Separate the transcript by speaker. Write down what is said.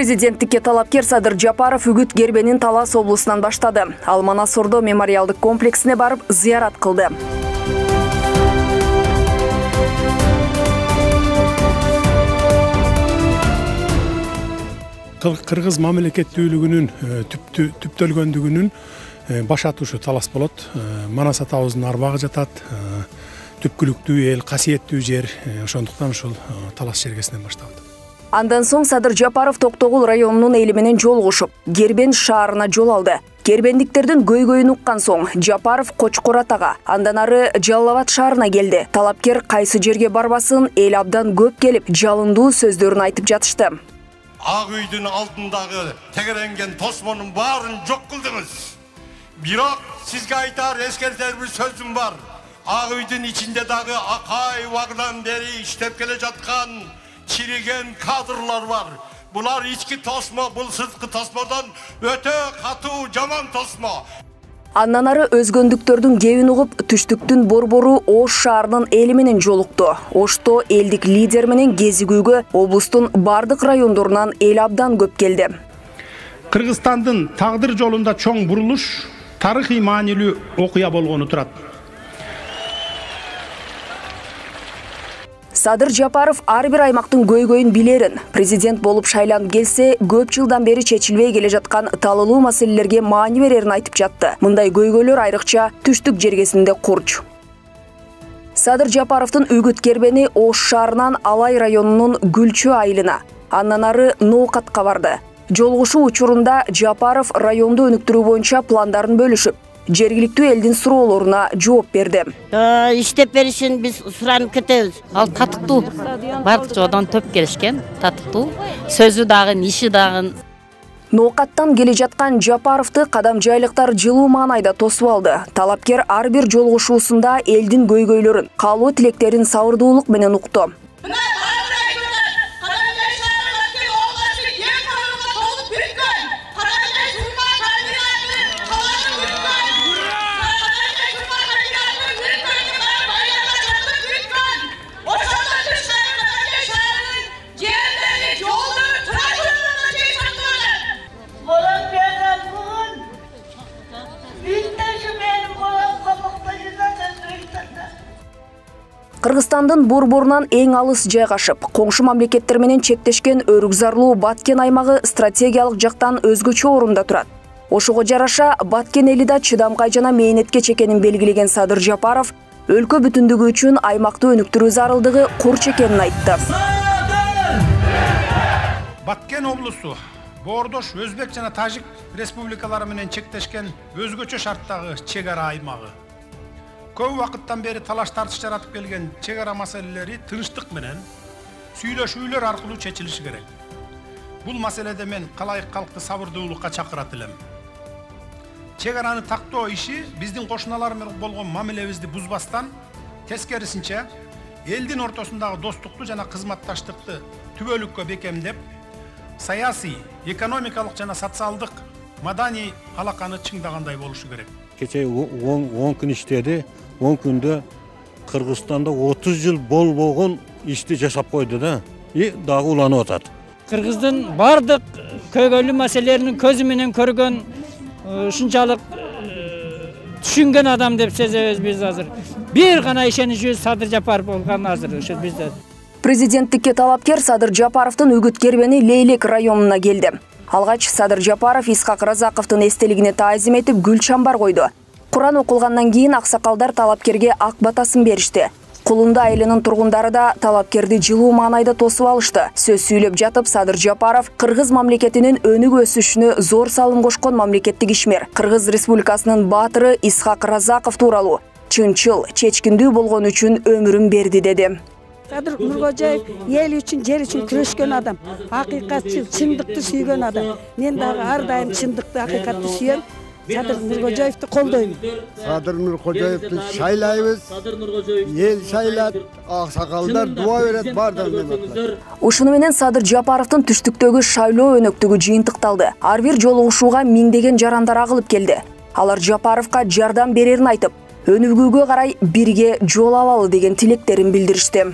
Speaker 1: Президенттикке талапкер Садыр Жапаров үгіт Гербенин Талас облысынан баштады. Ал Манасордо мемориалдык комплексине барып зыярат кылды.
Speaker 2: Кыргыз мамлекеттүүлүгүнүн түптөлгөндүгүнүн башатушу Талас болот. Манас атабыздын арбагы жатат. Түпкүлүктүү эл, касиеттүү жер, ошондуктан ушул Талас жергесинен башталды.
Speaker 1: Андан соң Садыр Жапаров Токтогул районунун эли менен жолугушуп, Гербен шаарына жол алды. Гербендиктердин көйгөйүн уккан соң Жапаров Кочкор атага, андан ары Жалал Абад шаарына келди. Талапкер кайсы жерге барбасын, эл абдан көп келип, жалындуу сөздөрүн айтып жатышты.
Speaker 3: Ак үйдүн алдындагы тегеренген тосмонун баарын жок кылдыңыз. Бирок сизге айтар эскертер бир сөзүм бар. Ак үйдүн ичинде дагы акай убагынан бери иштеп келе жаткан чириген кадрлар бар. Булар ички тосмо, бул сырткы тосмодон өтө катуу жаман тосмо.
Speaker 1: Андан ары өзгөндүктөрдүн кебин угуп, түштүктүн борбору Ош шаарынын эли менен жолукту. Ошто элдик лидер менен кезигүүгө облустун бардык райондорунан эл абдан көп келди.
Speaker 4: Кыргызстандын тагдыр жолунда чоң бурулуш, тарыхый маанилүү окуя болгону турат.
Speaker 1: Садыр Жапаров ар бир аймактын көйгөйүн билерин. Президент болуп шайланып келсе, көп жылдан бери чечилбей келе жаткан талылуу маселелерге маани берерин айтып жатты. Мындай көйгөйлөр айрыкча түштүк жергесинде курч. Садыр Жапаровдун үгүт кербени Ош шаарынан Алай районунун Гүлчү айылына, андан ары Ноокатка барды. Жолугушуу учурунда Жапаров районду өнүктүрүү боюнча пландарын бөлүшүп, жергиликтүү элдин суроолоруна жооп берди.
Speaker 5: Иштеп беришин биз суранып кетебиз. Ал татыктуу. Бардык жодон төп келишкен, татыктуу. Сөзү дагы, иши дагы.
Speaker 1: Ноокаттан келе жаткан Жапаровду кадам жайлыктар жылуу маанайда тосуп алды. Талапкер ар бир жолугушуусунда элдин көйгөйлөрүн, каалоо тилектерин сабырдуулук менен укту. Кыргызстандын борборунан эң алыс жайгашып, коңшу мамлекеттер менен чектешкен Өрүкзарлуу Баткен аймагы стратегиялык жактан өзгөчө орунда турат. Ошого жараша Баткен эли да чыдамкай жана мээнетке чекенин белгилеген Садыр Жапаров өлкө бүтүндүгү үчүн аймакты өнүктүрүү зарылдыгы курч экенин айтты.
Speaker 4: Баткен облусу Боордош, Өзбек жана Тажик республикалары менен чектешкен өзгөчө шарттагы чек ара аймагы. Көп вакыттан бери талаш тартыш жаратып келген чек ара маселелери тынчтык менен сүйлөшүүлөр аркылуу чечилиши керек. Бул маселеде мен калайык калкты сабырдуулукка чакырат элем. Чек араны тактоо иши биздин кошуналар менен болгон мамилебизди бузбастан, тескерисинче элдин ортосундагы достукту жана кызматташтыкты түбөлүккө бекемдеп, саясий, экономикалык жана социалдык, маданий алаканы чыңдагандай болушу керек.
Speaker 6: Кече 10 күн иштеди. 10 күндө Кыргызстанда 30 жыл болбогон ишти жашап койду да. Дагы уланып атат.
Speaker 7: Кыргыздын бардык көйгөйлүү маселелерин көзү менен көргөн, ушунчалык түшүнгөн адам деп сезебиз биз азыр. Бир гана ишеничибиз Садыр Жапаров болгон азыр ошо бизде.
Speaker 1: Президенттикке талапкер Садыр Жапаровдун үгүт кербени Лейлек районуна келди. Алгач Садыр Жапаров Исхак Разаковдун эстелигине таазим этип гүл чамбар койду. Куран окулгандан кийин аксакалдар талапкерге ак батасын беришти. Кулунда айылынын тургундары да талапкерди жылуу маанайда тосуп алышты. Сөз сүйлөп жатып Садыр Жапаров Кыргыз мамлекетинин өнүк өсүшүнө зор салым кошкон мамлекеттик ишмер, Кыргыз Республикасынын баатыры Исхак Разаков тууралуу чынчыл, чечкиндүү болгон үчүн өмүрүн берди деди.
Speaker 8: Садыр Нуркожоев ел үчүн, жер үчүн күрөшкөн адам, акыйкатчыл, чындыкты сүйгөн адам. Мен дагы ар дайым чындыкты, акыйкатты сүйөм. Садыр Нуркожоевду колдойм.
Speaker 9: Садыр Нуркожоевду шайлайбыз. Ел шайлат, аксакалдар дуа берет, бардыгын.
Speaker 1: Ушуну менен Садыр Жапаровдун түштүктөгү шайлоо өнөктүгү жыйынтыкталды. Ар бир жолугушууга миңдеген жарандар агылып келди. Алар Жапаровго жардам берерин айтып, өнүгүүгө карай бирге жол алалы деген тилектерин билдиришти.